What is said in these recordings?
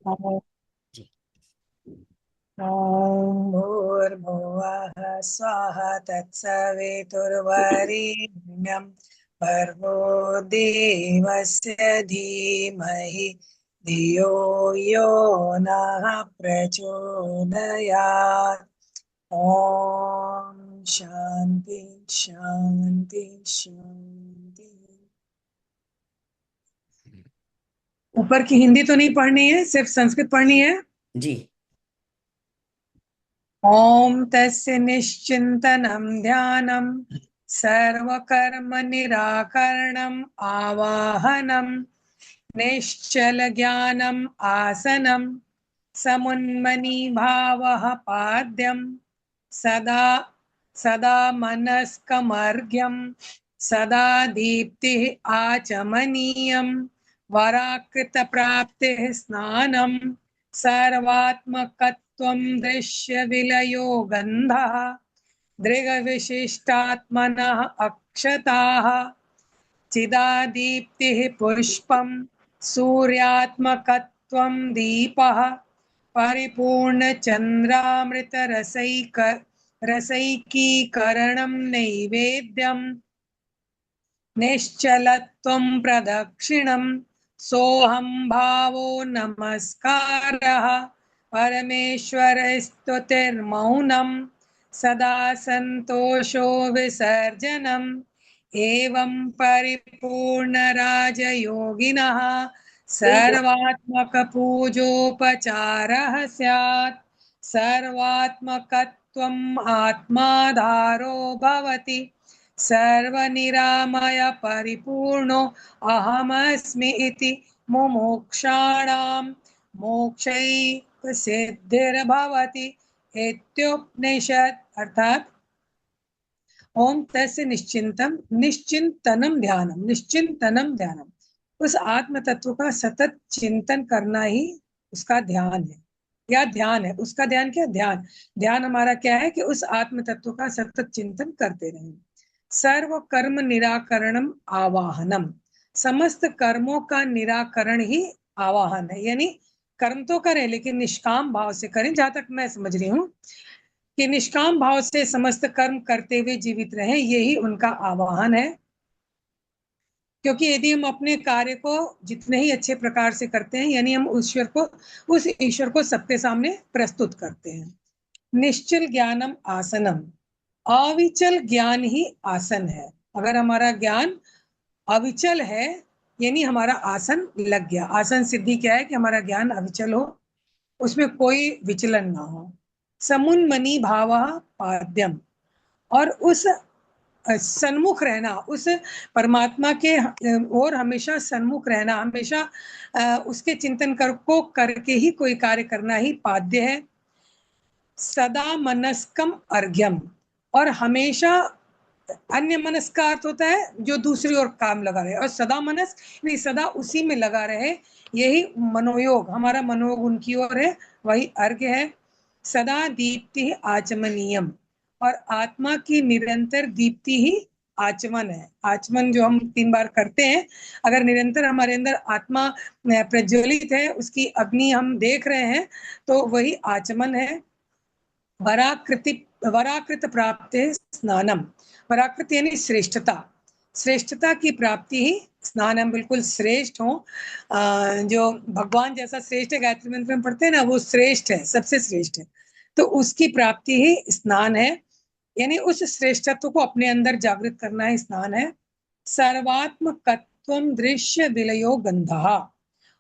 ॐ जी। भूर्भुवः स्वः तत्सवितुर्वरेण्यं भर्गो देवस्य धीमहि धियो यो नः प्रचोदयात्। ॐ शांति शांति शांति। ऊपर की हिंदी तो नहीं पढ़नी है, सिर्फ संस्कृत पढ़नी है। जी। ॐ तस्य निश्चिन्तनं ध्यानं सर्वकर्म निराकरणम् आवाहनं निश्चलज्ञानम् आसनं समुन्मनीभावः पाद्यं सदा सदा मनस्कमर्घ्यं सदा दीप्तिः आचमनीयं वराकृतप्राप्तिः स्नानं सर्वात्मकत्वं दृश्यविलयो गन्धः दृग्विशिष्टात्मनः अक्षताः चिदादीप्तिः पुष्पं सूर्यात्मकत्वं दीपः रसैकीकरणं नैवेद्यं निश्चलत्वं प्रदक्षिणं सोऽहं भावो नमस्कारः परमेश्वरस्तुतिर्मौनं सदा सन्तोषो विसर्जनम् एवं परिपूर्णराजयोगिनः सर्वात्मकपूजोपचारः स्यात्। सर्वात्मकत्वम् आत्माधारो भवति सर्वनिरामय परिपूर्णो अहमस्मि इति मुमुक्षाणां मोक्षैः सिद्धिर्भवति इत्युपनिषत्। अर्थात ओम तस्य निश्चिंतनम ध्यानम, उस आत्म तत्व का सतत चिंतन करना ही उसका ध्यान है, या ध्यान है। उसका ध्यान क्या? ध्यान ध्यान हमारा क्या है कि उस आत्म तत्व का सतत चिंतन करते रहें। सर्व कर्म निराकरणम आवाहनम, समस्त कर्मों का निराकरण ही आवाहन है। यानी कर्म तो करें लेकिन निष्काम भाव से करें। जहां तक मैं समझ रही हूँ कि निष्काम भाव से समस्त कर्म करते हुए जीवित रहें, यही उनका आवाहन है। क्योंकि यदि हम अपने कार्य को जितने ही अच्छे प्रकार से करते हैं, यानी हम उस ईश्वर को सबके सामने प्रस्तुत करते हैं। निश्चल ज्ञानम आसनम, अविचल ज्ञान ही आसन है। अगर हमारा ज्ञान अविचल है, यानी हमारा आसन लग गया। आसन सिद्धि क्या है? कि हमारा ज्ञान अविचल हो, उसमें कोई विचलन ना हो। समुन्मनी भाव पाद्यम, और उस सन्मुख रहना, उस परमात्मा के और हमेशा सन्मुख रहना, हमेशा उसके चिंतन को करके ही कोई कार्य करना ही पाद्य है। सदा मनस्कम अर्घ्यम, और हमेशा अन्य मनस का अर्थ होता है जो दूसरी ओर काम लगा रहे, और सदा मनस नहीं, सदा उसी में लगा रहे। यही मनोयोग, हमारा मनोयोग उनकी ओर है, वही अर्घ्य है। सदा दीप्ति आचमनीयम, और आत्मा की निरंतर दीप्ति ही आचमन है। आचमन जो हम 3 बार करते हैं, अगर निरंतर हमारे अंदर आत्मा प्रज्वलित है, उसकी अग्नि हम देख रहे हैं, तो वही आचमन है। वराकृत प्राप्त स्नानम, वराकृत यानी श्रेष्ठता, श्रेष्ठता की प्राप्ति ही स्नानम, बिल्कुल श्रेष्ठ हो। जो भगवान जैसा श्रेष्ठ है, गायत्री मंत्र में पढ़ते हैं ना, वो श्रेष्ठ है, सबसे श्रेष्ठ है। तो उसकी प्राप्ति ही स्नान है, यानी उस श्रेष्ठत्व को अपने अंदर जागृत करना ही स्नान है। सर्वात्मकत्वम दृश्य विलयो गंधा,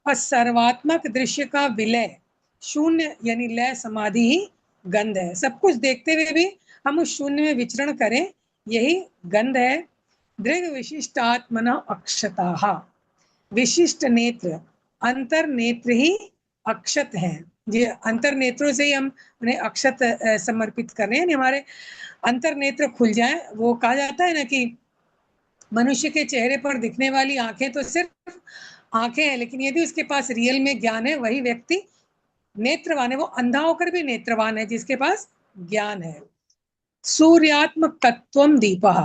और सर्वात्मक दृश्य का विलय, शून्य यानी लय समाधि ही गंध है। सब कुछ देखते हुए भी हम उस शून्य में विचरण करें, यही गंध है। दृग विशिष्टात्मना अक्षता, विशिष्ट नेत्र, अंतर नेत्र ही अक्षत हैं। ये अंतर नेत्रों से ही हम उन्हें अक्षत समर्पित कर रहे हैं। हमारे अंतर नेत्र खुल जाए। वो कहा जाता है ना कि मनुष्य के चेहरे पर दिखने वाली आंखें तो सिर्फ आंखें हैं, लेकिन यदि उसके पास रियल में ज्ञान है, वही व्यक्ति नेत्रवान है। वो अंधा होकर भी नेत्रवान है जिसके पास ज्ञान है। सूर्यात्मकत्वम दीपः,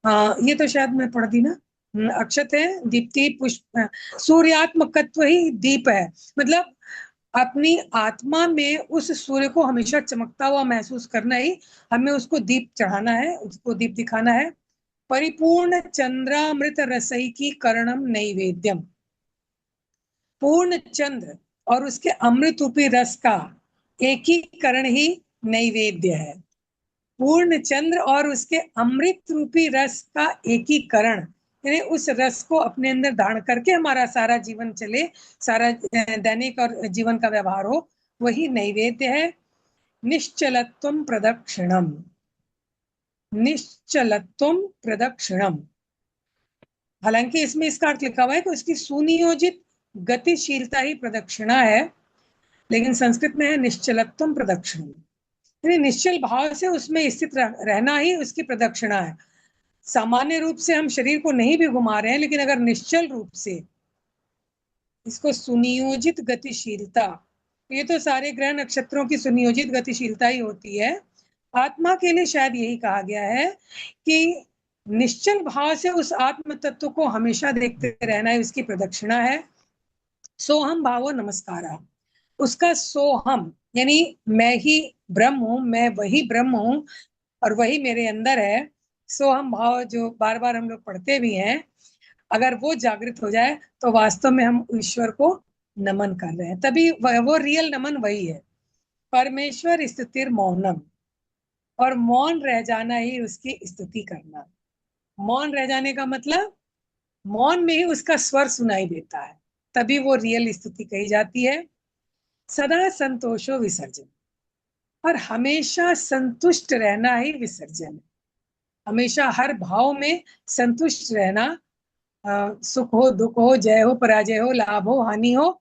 हाँ ये तो शायद मैं पढ़ दी ना। अक्षत है, दीप्ति पुष्प, सूर्यात्मकत्व ही दीप है। मतलब अपनी आत्मा में उस सूर्य को हमेशा चमकता हुआ महसूस करना ही हमें उसको दीप चढ़ाना है, उसको दीप दिखाना है। परिपूर्ण चंद्रामृत रसैकी करणम नैवेद्यम, पूर्ण चंद्र और उसके अमृत रूपी रस का एकीकरण ही नैवेद्य है। पूर्ण चंद्र और उसके अमृत रूपी रस का एकीकरण, यानी उस रस को अपने अंदर धारण करके हमारा सारा जीवन चले, सारा दैनिक और जीवन का व्यवहार हो, वही नैवेद्य है। निश्चलत्वम प्रदक्षिणम, निश्चलत्वम प्रदक्षिणम। हालांकि इसमें इसका अर्थ लिखा हुआ है कि उसकी सुनियोजित गतिशीलता ही प्रदक्षिणा है, लेकिन संस्कृत में है निश्चलत्वम प्रदक्षिणम, यानी निश्चल भाव से उसमें स्थित रहना ही उसकी प्रदक्षिणा है। सामान्य रूप से हम शरीर को नहीं भी घुमा रहे हैं, लेकिन अगर निश्चल रूप से इसको सुनियोजित गतिशीलता, ये तो सारे ग्रह नक्षत्रों की सुनियोजित गतिशीलता ही होती है। आत्मा के लिए शायद यही कहा गया है कि निश्चल भाव से उस आत्म तत्व को हमेशा देखते रहना है, उसकी प्रदक्षिणा है। सोहम भावो नमस्कारा, उसका सोहम यानी मैं ही ब्रह्म हूं, मैं वही ब्रह्म हूं और वही मेरे अंदर है। सोहम भाव जो बार बार हम लोग पढ़ते भी हैं, अगर वो जागृत हो जाए तो वास्तव में हम ईश्वर को नमन कर रहे हैं, तभी वो रियल नमन वही है। परमेश्वर स्तुतिर मौनम, और मौन रह जाना ही उसकी स्तुति करना। मौन रह जाने का मतलब मौन में ही उसका स्वर सुनाई देता है, तभी वो रियल स्तुति कही जाती है। सदा संतोषो विसर्जन, और हमेशा संतुष्ट रहना ही विसर्जन है। हमेशा हर भाव में संतुष्ट रहना, सुख हो दुख हो, जय हो पराजय हो, लाभ हो हानि हो,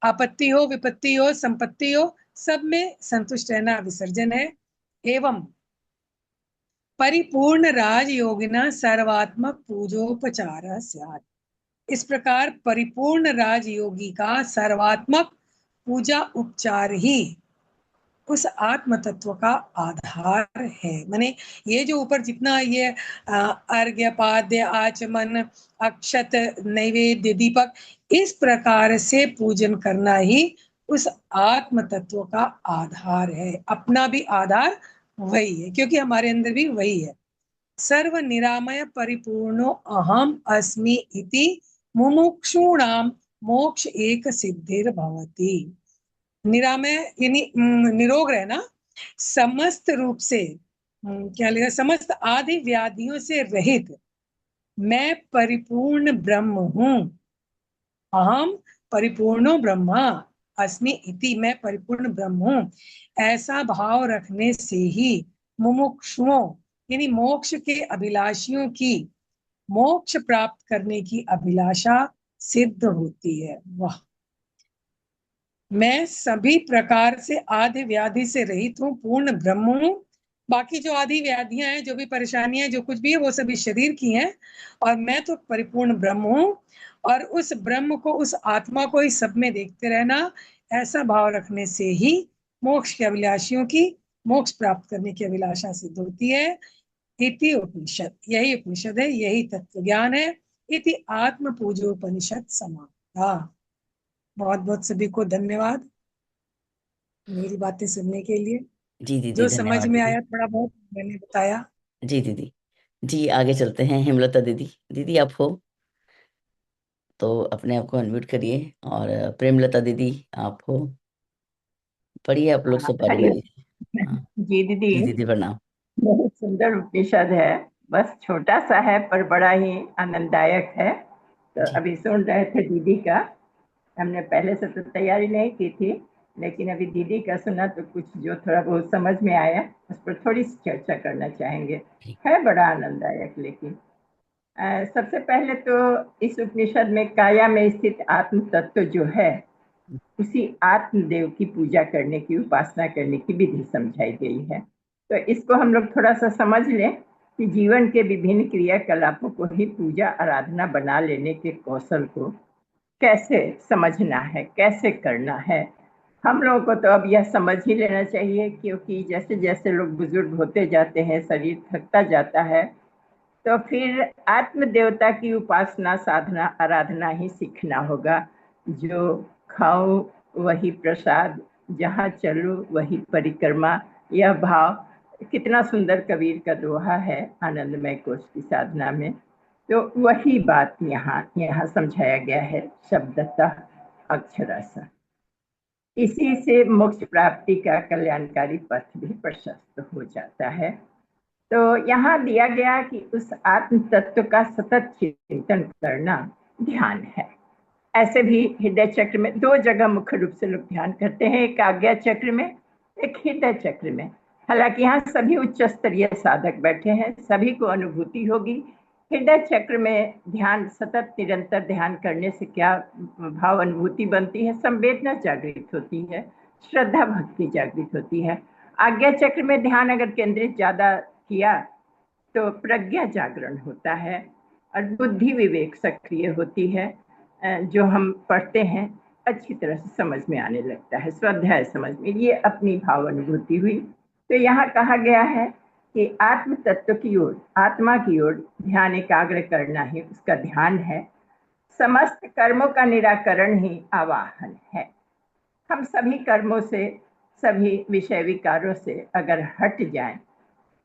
आपत्ति हो विपत्ति हो, संपत्ति हो, सब में संतुष्ट रहना विसर्जन है। एवं परिपूर्ण राजयोगिना सर्वात्मक पूजोपचार स्यात्, इस प्रकार परिपूर्ण राजयोगी का सर्वात्मक पूजा उपचार ही उस आत्म तत्व का आधार है। माने ये जो ऊपर जितना ये अर्घ्य पाद्य आचमन अक्षत नैवेद्य दीपक, इस प्रकार से पूजन करना ही उस आत्म तत्व का आधार है। अपना भी आधार वही है, क्योंकि हमारे अंदर भी वही है। सर्व निरामय परिपूर्णो अहम अस्मि इति मुमुक्षूणाम मोक्ष एक सिद्धिर भवति। निरामय यानी निरोग रहना, समस्त रूप से क्या लिखा, समस्त आदि व्याधियों से रहित मैं परिपूर्ण ब्रह्म हूं। अहम परिपूर्णो ब्रह्मा अस्मि इति, मैं परिपूर्ण ब्रह्म हूं, ऐसा भाव रखने से ही मुमुक्षुओं यानी मोक्ष के अभिलाषियों की मोक्ष प्राप्त करने की अभिलाषा सिद्ध होती है। वाह, मैं सभी प्रकार से आदि व्याधि से रहित हूँ, पूर्ण ब्रह्म हूँ। बाकी जो आदि व्याधियां हैं, जो भी परेशानियां, जो कुछ भी है, वो सभी शरीर की हैं, और मैं तो परिपूर्ण ब्रह्म हूँ। और उस ब्रह्म को, उस आत्मा को ही सब में देखते रहना, ऐसा भाव रखने से ही मोक्ष के अभिलाषियों की मोक्ष प्राप्त करने की अभिलाषा सिद्ध होती है। इति उपनिषद, यही उपनिषद है, यही तत्व ज्ञान है। इति आत्म पूजोपनिषद समाप्ता। बहुत बहुत सभी को धन्यवाद मेरी बातें सुनने के लिए। जी दीदी, जो समझ धन्यवाद में दीदी। आया थोड़ा बहुत मैंने बताया। जी दीदी। जी, आगे चलते हैं। हेमलता दीदी, दीदी आप हो तो अपने आप को अनम्यूट करिए। और प्रेमलता दीदी आप हो, पढ़िए आप लोग सब बारी हरि बारी से। हाँ। जी दीदी, जी दीदी, प्रणाम। बहुत सुंदर उपनिषद है। बस छोटा सा है पर बड़ा ही आनंददायक है। तो जी अभी सुन रहे थे दीदी का। हमने पहले से तो तैयारी नहीं की थी, लेकिन अभी दीदी का सुना तो कुछ जो थोड़ा बहुत समझ में आया उस पर थोड़ी सी चर्चा करना चाहेंगे। जी है बड़ा आनंददायक। लेकिन सबसे पहले तो इस उपनिषद में काया में स्थित आत्म तत्व जो है, उसी आत्मदेव की पूजा करने की, उपासना करने की विधि समझाई गई है। तो इसको हम लोग थोड़ा सा समझ लें कि जीवन के विभिन्न क्रियाकलापों को ही पूजा आराधना बना लेने के कौशल को कैसे समझना है, कैसे करना है। हम लोगों को तो अब यह समझ ही लेना चाहिए, क्योंकि जैसे जैसे लोग बुजुर्ग होते जाते हैं, शरीर थकता जाता है, तो फिर आत्म देवता की उपासना, साधना, आराधना ही सीखना होगा। जो खाओ वही प्रसाद, जहाँ चलो वही परिक्रमा, यह भाव कितना सुंदर कबीर का दोहा है आनंदमय कोश की साधना में। तो वही बात यहाँ समझाया गया है शब्दतः अक्षरशः। इसी से मोक्ष प्राप्ति का कल्याणकारी पथ भी प्रशस्त हो जाता है। तो यहाँ दिया गया कि उस आत्म तत्व का सतत चिंतन करना ध्यान है। ऐसे भी हृदय चक्र में दो जगह मुख्य रूप से लोग ध्यान करते हैं, एक आज्ञा चक्र में, एक हृदय चक्र में। हालांकि यहाँ सभी उच्च स्तरीय साधक बैठे हैं, सभी को अनुभूति होगी। हृदय चक्र में ध्यान, सतत निरंतर ध्यान करने से क्या भाव अनुभूति बनती है? संवेदना जागृत होती है, श्रद्धा भक्ति जागृत होती है। आज्ञा चक्र में ध्यान अगर केंद्रित ज्यादा किया तो प्रज्ञा जागरण होता है और बुद्धि विवेक सक्रिय होती है। जो हम पढ़ते हैं अच्छी तरह से समझ में आने लगता है, स्वाध्याय समझ में। ये अपनी भाव अनुभूति हुई। तो यहाँ कहा गया है कि आत्म तत्व की ओर, आत्मा की ओर ध्यान एकाग्र करना ही उसका ध्यान है। समस्त कर्मों का निराकरण ही आवाहन है। हम सभी कर्मों से, सभी विषय विकारों से अगर हट जाएं,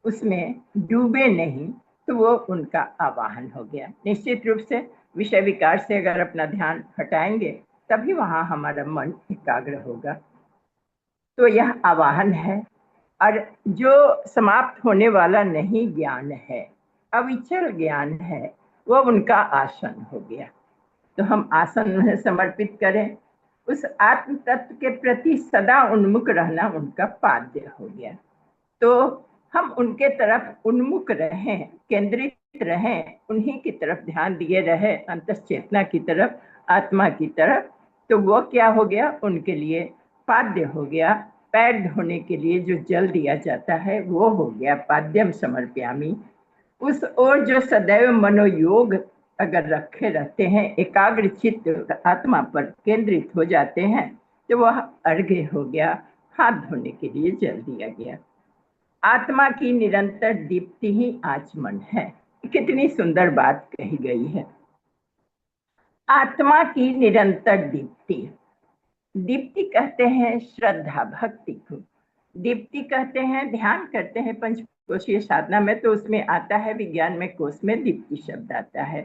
उसमें डूबे नहीं, तो वो उनका आवाहन हो गया। निश्चित रूप से विषय विकार से अगर अपना ध्यान हटाएंगे तभी वहां हमारा मन एकाग्र होगा। तो यह आवाहन है। और जो समाप्त होने वाला नहीं ज्ञान है, अविचल ज्ञान है, वो उनका आसन हो गया। तो हम आसन समर्पित करें। उस आत्म तत्व के प्रति सदा उन्मुख रहना उनका पाद्य हो गया। तो हम उनके तरफ उन्मुख रहें, केंद्रित रहें, उन्हीं की तरफ ध्यान दिए रहे, अंतश्चेतना की तरफ, आत्मा की तरफ। तो वो क्या हो गया? उनके लिए पाद्य हो गया। पैर धोने के लिए जो जल दिया जाता है वो हो गया पाद्यम समर्पयामि। उस ओर जो सदैव मनोयोग अगर रखे रहते हैं, एकाग्र चित्त आत्मा पर केंद्रित हो जाते हैं, तो वह अर्घ्य हो गया, हाथ धोने के लिए जल दिया गया। आत्मा की निरंतर दीप्ति ही आचमन है। कितनी सुंदर बात कही गई है। आत्मा की निरंतर दीप्ति, दीप्ति कहते हैं श्रद्धा भक्ति को, दीप्ति कहते हैं ध्यान करते हैं पंचकोशीय साधना में, तो उसमें आता है, विज्ञान में कोश में दीप्ति शब्द आता है।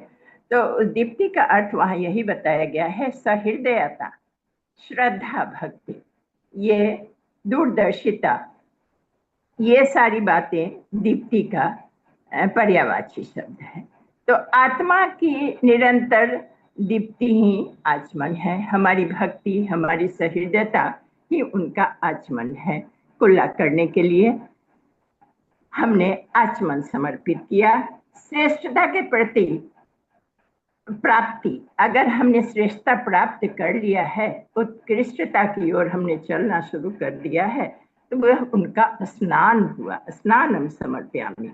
तो दीप्ति का अर्थ वहां यही बताया गया है, सहृदयता, श्रद्धा भक्ति, ये दूरदर्शिता, ये सारी बातें दीप्ति का पर्यायवाची शब्द है। तो आत्मा की निरंतर दीप्ति ही आचमन है। हमारी भक्ति, हमारी सहृदयता ही उनका आचमन है। कुल्ला करने के लिए हमने आचमन समर्पित किया। श्रेष्ठता के प्रति प्राप्ति, अगर हमने श्रेष्ठता प्राप्त कर लिया है, उत्कृष्टता की ओर हमने चलना शुरू कर दिया है, तो वह उनका स्नान हुआ। स्नानम समर्पयामि,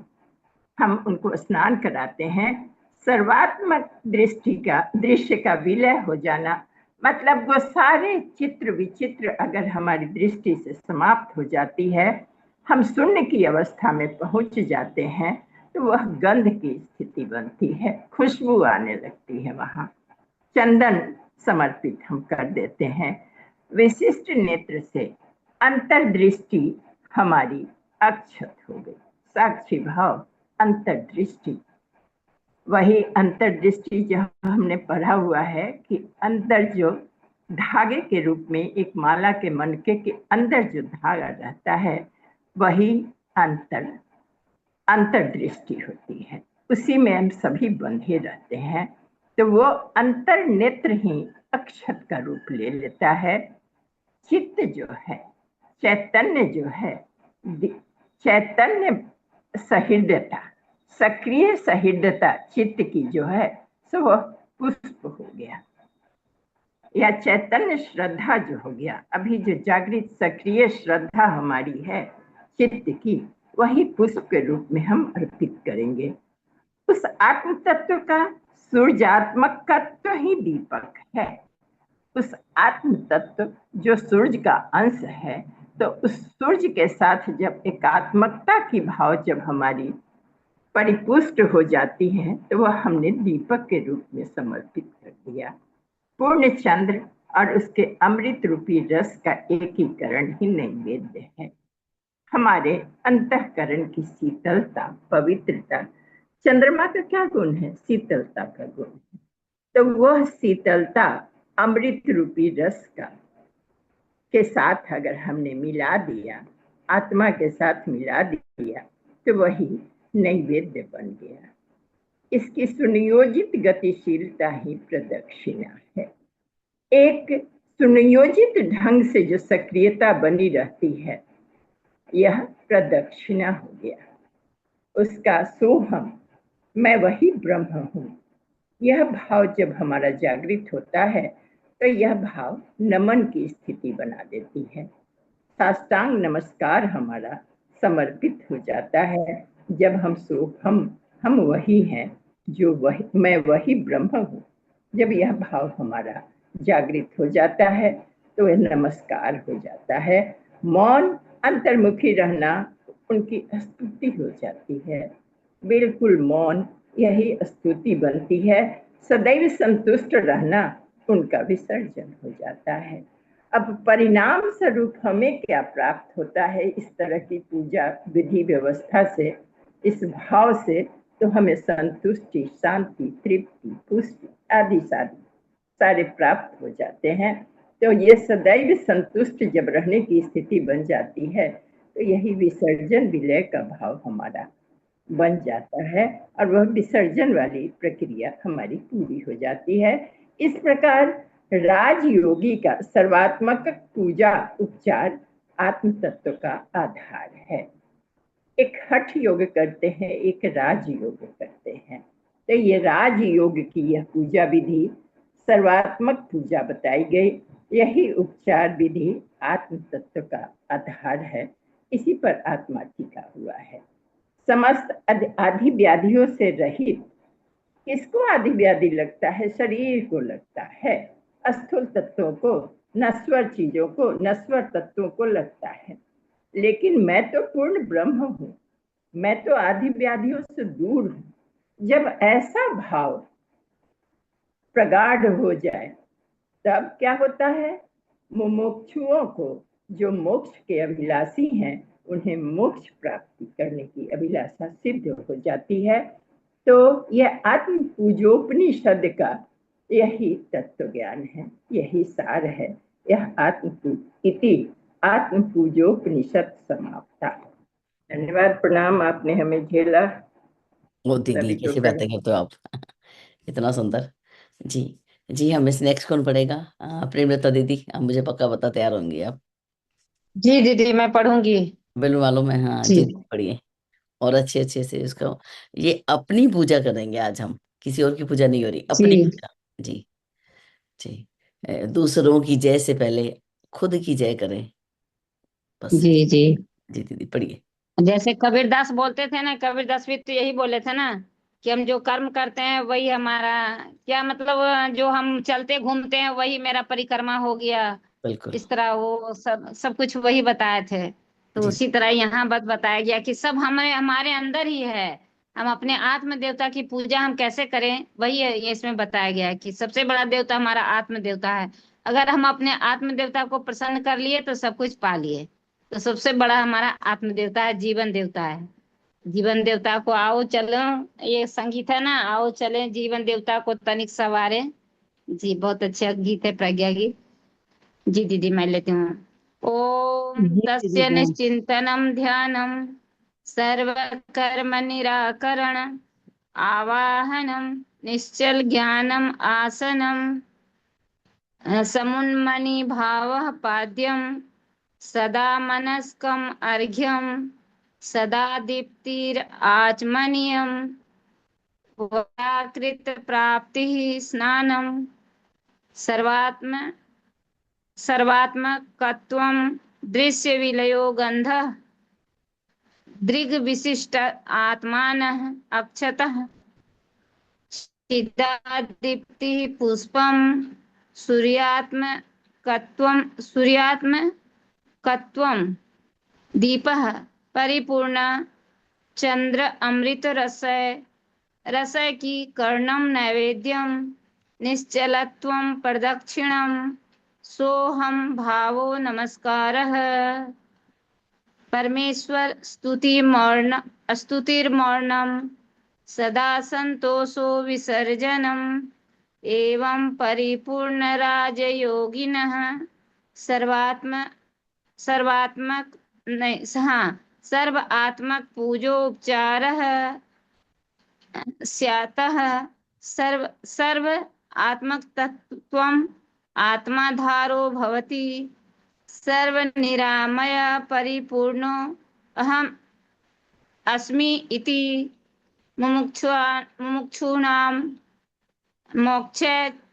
हम उनको स्नान कराते हैं। सर्वात्मक दृश्य का विलय हो जाना, मतलब वो सारे चित्र विचित्र अगर हमारी दृष्टि से समाप्त हो जाती है, हम शून्य की अवस्था में पहुंच जाते हैं, तो वह गंध की स्थिति बनती है, खुशबू आने लगती है। वहां चंदन समर्पित हम कर देते हैं। विशिष्ट नेत्र से अंतर्दृष्टि हमारी अक्षत हो गई। साक्षी भाव, अंतर्दृष्टि, वही अंतर्दृष्टि जहाँ हमने पढ़ा हुआ है कि अंदर जो धागे के रूप में एक माला के मनके के अंदर जो धागा रहता है, वही अंतर्दृष्टि होती है। उसी में हम सभी बंधे रहते हैं। तो वो अंतर नेत्र ही अक्षत का रूप ले लेता है। चित्त जो है, चैतन्य जो है, चैतन्य सहृदयता, सक्रिय सहृदयता चित्त की जो है, सो वह पुष्प हो गया, या चैतन्य श्रद्धा जो हो गया। अभी जो जागृत सक्रिय श्रद्धा हमारी है चित्त की, वही पुष्प के रूप में हम अर्पित करेंगे। उस आत्म तत्व का सूर्यात्मक तत्व ही दीपक है। उस आत्म तत्व जो सूर्य का अंश है, तो उस सूर्य के साथ जब एकात्मकता की भाव जब हमारी परिपुष्ट हो जाती हैं तो वह हमने दीपक के रूप में समर्पित कर दिया। पूर्ण चंद्र और उसके अमृत रूपी रस का एकीकरण ही नैवेद्य है। हमारे अंतःकरण की शीतलता, पवित्रता, चंद्रमा का क्या गुण है? शीतलता का गुण है। तो वह शीतलता अमृत रूपी रस का के साथ अगर हमने मिला दिया, आत्मा के साथ मिला दिया, तो वही नैवेद्य बन गया। इसकी सुनियोजित गतिशीलता ही प्रदक्षिणा है। एक सुनियोजित ढंग से जो सक्रियता बनी रहती है, यह प्रदक्षिणा हो गया। उसका सोहम, मैं वही ब्रह्म हूँ, यह भाव जब हमारा जागृत होता है तो यह भाव नमन की स्थिति बना देती है। साष्टांग नमस्कार हमारा समर्पित हो जाता है जब हम वही हैं, जो वही, मैं वही ब्रह्म हूँ। जब यह भाव हमारा जागृत हो जाता है तो वह नमस्कार हो जाता है। मौन, अंतर्मुखी रहना उनकी स्तुति हो जाती है। बिल्कुल मौन, यही स्तुति बनती है। सदैव संतुष्ट रहना उनका विसर्जन हो जाता है। अब परिणाम स्वरूप हमें क्या प्राप्त होता है इस तरह की पूजा विधि व्यवस्था से, इस भाव से? तो हमें संतुष्टि, शांति, तृप्ति, पुष्टि आदि सारे प्राप्त हो जाते हैं। तो ये सदैव संतुष्ट जब रहने की स्थिति बन जाती है तो यही विसर्जन विलय का भाव हमारा बन जाता है और वह विसर्जन वाली प्रक्रिया हमारी पूरी हो जाती है। इस प्रकार राजयोगी का सर्वात्मक पूजा उपचार आत्म तत्व का आधार है। एक हठ योग करते हैं, एक राजयोग करते हैं। तो ये राजयोग की यह पूजा विधि सर्वात्मक पूजा बताई गई। यही उपचार विधि आत्म तत्व का आधार है। इसी पर आत्मा टिका हुआ है। समस्त आदि व्याधियों से रहित। किसको आदि व्याधि लगता है? शरीर को लगता है, स्थूल तत्वों को, नश्वर चीजों को, नश्वर तत्वों को लगता है। लेकिन मैं तो पूर्ण ब्रह्म हूँ, मैं तो आदि व्याधियों से दूर हूँ। जब ऐसा भाव प्रगाढ़ हो जाए तब क्या होता है? मुमुक्षुओं को, जो मोक्ष के अभिलाषी हैं, उन्हें मोक्ष प्राप्ति करने की अभिलाषा सिद्ध हो जाती है। तो यह आत्म पूजोपनिषद का यही तत्व ज्ञान है, यही सार है। यह आत्म पूजोपनिषद समाप्ता। धन्यवाद, प्रणाम, आपने हमें झेला। वो दीदी सभी को कैसी बातें करते हो आप। इतना सुंदर। जी। जी, हम इस नेक्स्ट कौन पढ़ेगा? प्रेमलता दीदी, आप मुझे पक्का बता तैयार होंगी आप। जी दीदी, मैं पढ़ूंगी। बिल्कुल मालूम है, हाँ जी जी दीदी, पढ़िए। और अच्छे अच्छे से इसको, ये अपनी पूजा करेंगे आज हम, किसी और की पूजा नहीं हो रही, अपनी जी पूजा। जी। जी। दूसरों की जय से पहले खुद की जय करें, बस। जी जी। जी दीदी, पढ़िए। जैसे कबीरदास बोलते थे ना, कबीरदास भी तो यही बोले थे ना कि हम जो कर्म करते हैं वही हमारा, क्या मतलब, जो हम चलते घूमते हैं वही मेरा परिक्रमा हो गया। बिल्कुल। इस तरह वो सब सब कुछ वही बताए थे। तो जी। उसी तरह यहाँ बस बताया गया कि सब हमारे हमारे अंदर ही है। हम अपने आत्म देवता की पूजा हम कैसे करें, वही है, ये इसमें बताया गया है कि सबसे बड़ा देवता हमारा आत्म देवता है। अगर हम अपने आत्म देवता को प्रसन्न कर लिए तो सब कुछ पा लिए। तो सबसे बड़ा हमारा आत्म देवता है, जीवन देवता है। जीवन देवता को आओ चलो, ये संगीत है ना, आओ चले जीवन देवता को तनिक सवारे। जी, बहुत अच्छा गीत है, प्रज्ञा गीत। जी दीदी, मैं लेती हूँ। ओम जी दीदी तस्य जी। निश्चिंतनम ध्यानम सर्वकर्म निराकरण आवाहनम निश्चल ज्ञानम आसनम समुन्मणि भावः पाद्यम सदा मनस्कम अर्घ्यम सदा दीप्तिर आचमनीयम व्याकृत प्राप्ति स्नानम सर्वात्म सर्वात्मकत्वं दृश्य विलयो गंधः दृग विशिष्ट आत्मानः अक्षतः चिदादीप्ति पुष्पम सूर्यात्मकत्वं दीपः परिपूर्ण चंद्र अमृत रसय रसय की कर्णम नैवेद्यम निश्चलत्वं प्रदक्षिणम सोहम भावो नमस्कारः। परमेश्वर स्तुतिर्मौनम सदा संतोषो विसर्जनम एवं परिपूर्ण राजयोगिनः सर्वात्मक नहीं हाँ सर्व आत्मक पूजोपचारः स्यातः। सर्व आत्मक तत्त्वम् आत्माधारो भवति। सर्व निरामय परिपूर्णो अहम अस्मि इति मुमुक्षूणां मोक्ष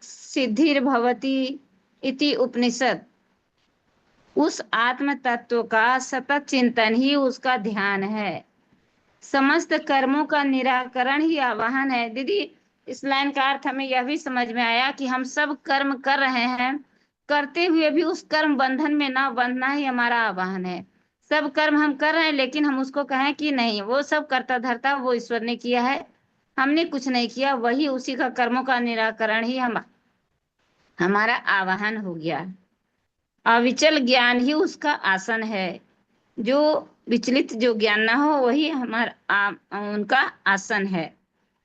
सिद्धिर्भवति इति उपनिषद। उस आत्म तत्व का सतत चिंतन ही उसका ध्यान है। समस्त कर्मों का निराकरण ही आवाहन है। दीदी, इस लाइन का अर्थ हमें यह भी समझ में आया कि हम सब कर्म कर रहे हैं, करते हुए भी उस कर्म बंधन में ना बंधना ही हमारा आवाहन है। सब कर्म हम कर रहे हैं, लेकिन हम उसको कहें कि नहीं, वो सब करता धरता वो ईश्वर ने किया है, हमने कुछ नहीं किया, वही उसी का कर्मों का निराकरण ही हमारा आवाहन हो गया। अविचल ज्ञान ही उसका आसन है। जो विचलित जो ज्ञान ना हो वही हमारा उनका आसन है।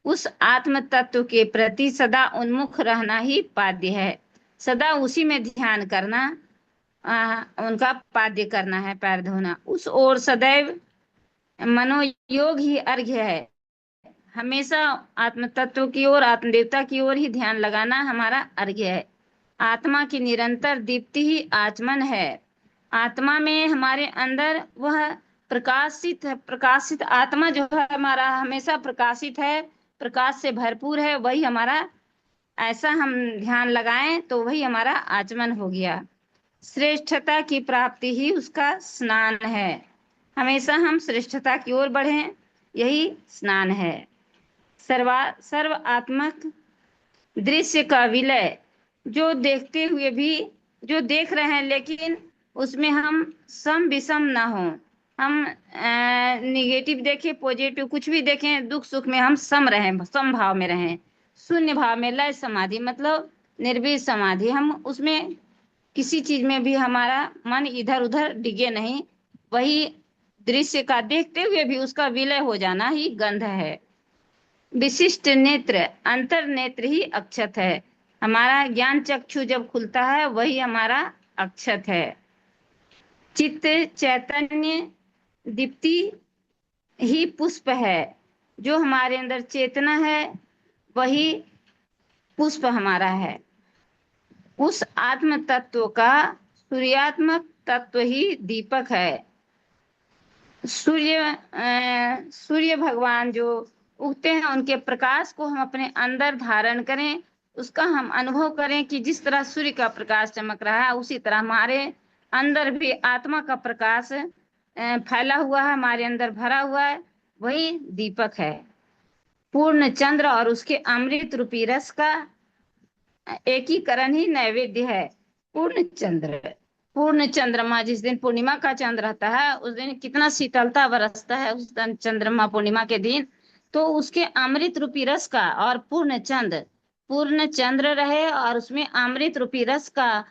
उस आत्म तत्व के प्रति सदा उन्मुख रहना ही पाद्य है। सदा उसी में ध्यान करना उनका पाद्य करना है, पैर धोना। उस ओर सदैव मनोयोग ही अर्घ्य है। हमेशा आत्म तत्व की ओर, आत्मदेवता की ओर ही ध्यान लगाना हमारा अर्घ्य है। आत्मा की निरंतर दीप्ति ही आचमन है। आत्मा में हमारे अंदर वह प्रकाशित आत्मा जो है हमारा हमेशा प्रकाशित है, प्रकाश से भरपूर है, वही हमारा, ऐसा हम ध्यान लगाएं तो वही हमारा आचमन हो गया। श्रेष्ठता की प्राप्ति ही उसका स्नान है। हमेशा हम श्रेष्ठता की ओर बढ़ें, यही स्नान है। सर्वात्मक दृश्य का विलय, जो देखते हुए भी, जो देख रहे हैं लेकिन उसमें हम सम विषम ना हो। हम निगेटिव देखें, पॉजिटिव कुछ भी देखें, दुख सुख में हम सम रहें, सम भाव में रहें। शून्य भाव में लय समाधि, मतलब निर्विष समाधि। हम उसमें किसी चीज में भी हमारा मन इधर उधर डिगे नहीं। वही दृश्य का देखते हुए भी उसका विलय हो जाना ही गंध है। विशिष्ट नेत्र, अंतर नेत्र ही अक्षत है। हमारा ज्ञान चक्षु जब खुलता है वही हमारा अक्षत है। चित्त चैतन्य दीप्ति ही पुष्प है। जो हमारे अंदर चेतना है वही पुष्प हमारा है। उस आत्म तत्व का सूर्यात्मक तत्व ही दीपक है। सूर्य भगवान जो उगते हैं, उनके प्रकाश को हम अपने अंदर धारण करें, उसका हम अनुभव करें कि जिस तरह सूर्य का प्रकाश चमक रहा है, उसी तरह हमारे अंदर भी आत्मा का प्रकाश फैला हुआ है, हमारे अंदर भरा हुआ है, वही दीपक है। पूर्ण चंद्र और उसके अमृत रूपी रस का एकीकरण ही नैवेद्य है। पूर्ण चंद्रमा, जिस दिन पूर्णिमा का चंद्र रहता है उस दिन कितना शीतलता बरसता है, उस दिन चंद्रमा पूर्णिमा के दिन। तो उसके अमृत रूपी रस का, और पूर्ण चंद्र रहे और उसमें अमृत रूपी रस का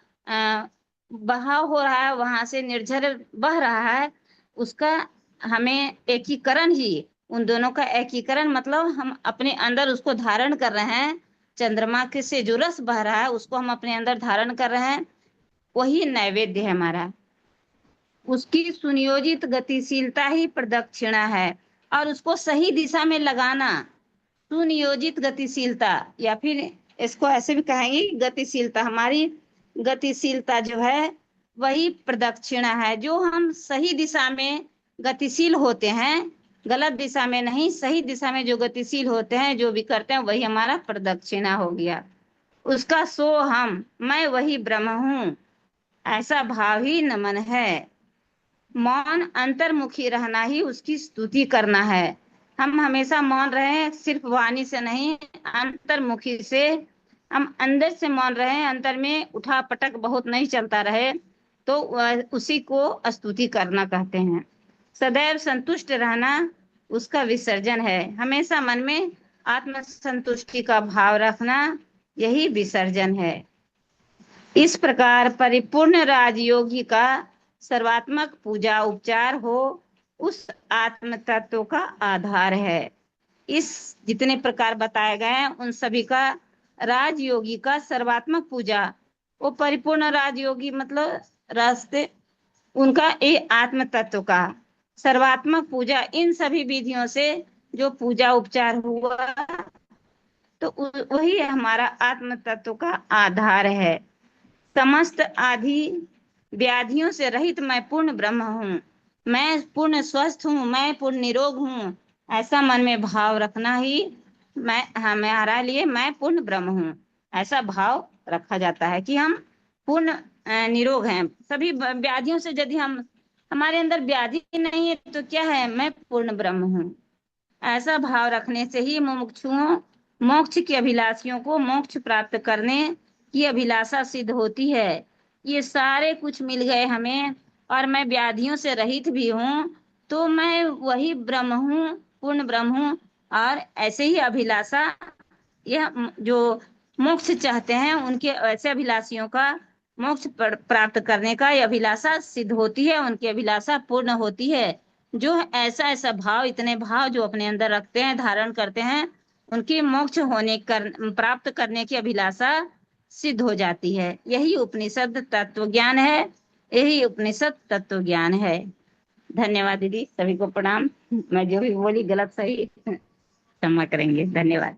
बहाव हो रहा है, वहां से निर्झर बह रहा है, उसका हमें एकीकरण ही, उन दोनों का एकीकरण मतलब हम अपने अंदर उसको धारण कर रहे हैं। चंद्रमा के से जो रस बह रहा है उसको हम अपने अंदर धारण कर रहे हैं, वही नैवेद्य है हमारा। उसकी सुनियोजित गतिशीलता ही प्रदक्षिणा है, और उसको सही दिशा में लगाना, सुनियोजित गतिशीलता, या फिर इसको ऐसे भी कहेंगे गतिशीलता। हमारी गतिशीलता जो है वही प्रदक्षिणा है। जो हम सही दिशा में गतिशील होते हैं, गलत दिशा में नहीं, सही दिशा में जो गतिशील होते हैं, जो भी करते हैं, वही हमारा प्रदक्षिणा हो गया। उसका सो हम, मैं वही ब्रह्म हूँ, ऐसा भाव ही नमन है। मौन अंतर्मुखी रहना ही उसकी स्तुति करना है। हम हमेशा मौन रहे, सिर्फ वाणी से नहीं, अंतर्मुखी से, हम अंदर से मौन रहे, अंतर में उठा पटक बहुत नहीं चलता रहे, तो उसी को स्तुति करना कहते हैं। सदैव संतुष्ट रहना उसका विसर्जन है। हमेशा मन में आत्म संतुष्टि का भाव रखना, यही विसर्जन है। इस प्रकार परिपूर्ण राजयोगी का सर्वात्मक पूजा उपचार हो, उस आत्म तत्व का आधार है। इस जितने प्रकार बताए गए हैं उन सभी का राजयोगी का सर्वात्मक पूजा, वो परिपूर्ण राजयोगी मतलब रास्ते उनका ये आत्म तत्व का सर्वात्मक पूजा, इन सभी विधियों से जो पूजा उपचार हुआ तो वही हमारा आत्म तत्व का आधार है। समस्त आदि व्याधियों से रहित मैं पूर्ण ब्रह्म हूँ, मैं पूर्ण स्वस्थ हूँ, मैं पूर्ण निरोग हूँ, ऐसा मन में भाव रखना ही हमारा लिए मैं पूर्ण ब्रह्म हूँ, ऐसा भाव रखा जाता है कि हम पूर्ण निरोग हैं। सभी व्याधियों से यदि हमारे अंदर व्याधि नहीं है तो क्या है, मैं पूर्ण ब्रह्म हूँ। ऐसा भाव रखने से ही मुमुक्षुओं, मोक्ष के अभिलाषियों को मोक्ष प्राप्त करने की अभिलाषा सिद्ध होती है। ये सारे कुछ मिल गए हमें और मैं व्याधियों से रहित भी हूँ, तो मैं वही ब्रह्म हूँ, पूर्ण ब्रह्म हूँ। और ऐसे ही अभिलाषा, यह जो मोक्ष चाहते हैं उनके ऐसे अभिलाषियों का मोक्ष प्राप्त करने का यह अभिलाषा सिद्ध होती है, उनकी अभिलाषा पूर्ण होती है। जो ऐसा ऐसा भाव, इतने भाव जो अपने अंदर रखते हैं, धारण करते हैं, उनकी मोक्ष प्राप्त करने की अभिलाषा सिद्ध हो जाती है। यही उपनिषद तत्व ज्ञान है, यही उपनिषद तत्व ज्ञान है। धन्यवाद दीदी, सभी को प्रणाम। मैं जो भी बोली गलत सही क्षमा करेंगे। धन्यवाद।